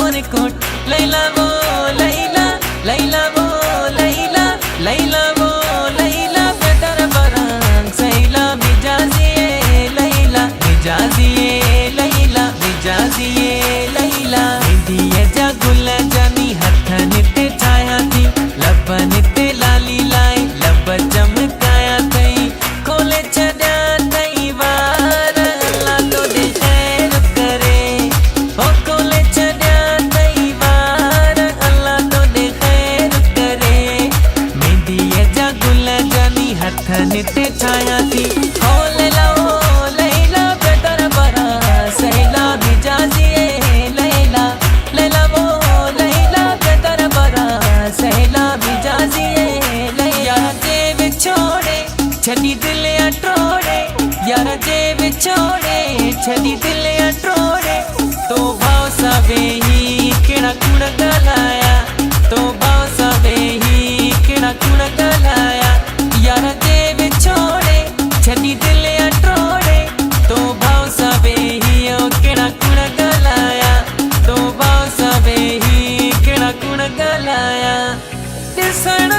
मोर coat Laila वो लैला लैला वो लैला लैला वो लैला बेदर बरंग सैला मिजाजिए लैला मिजाजिए लैला मिजाजिए लैला इंदिया जा गुल जानी हथन ते छाया थी लबन ते लाली लाई लब चमकाया थई खोले छड्या तई वार अल्लाह तो दे खैर करे ओ खोले छड्या तई वार अल्लाह तो दे खैर करे मेहंदी जा गुल जानी हथन ते छाया थी ओ लैला ओ लैला बेदर बरा सैला मिजाजिए लैला लैला वो लैला बेदर बरा सैला मिजाजिए लैला जे विछोड़े छड़ी दिल अटोड़े यार जे विछोड़े छड़ी दिल अटोड़े तो भाव सावे ही केड़ा कुण गलाया तो भाव सावे ही केड़ा कुण गलाया यार जे विछोड़े छड़ी दिल अटोड़े तो भाव सावे ही ओ केड़ा कुण गलाया तो भाव सावे ही केड़ा कुण गलाया ॾिसण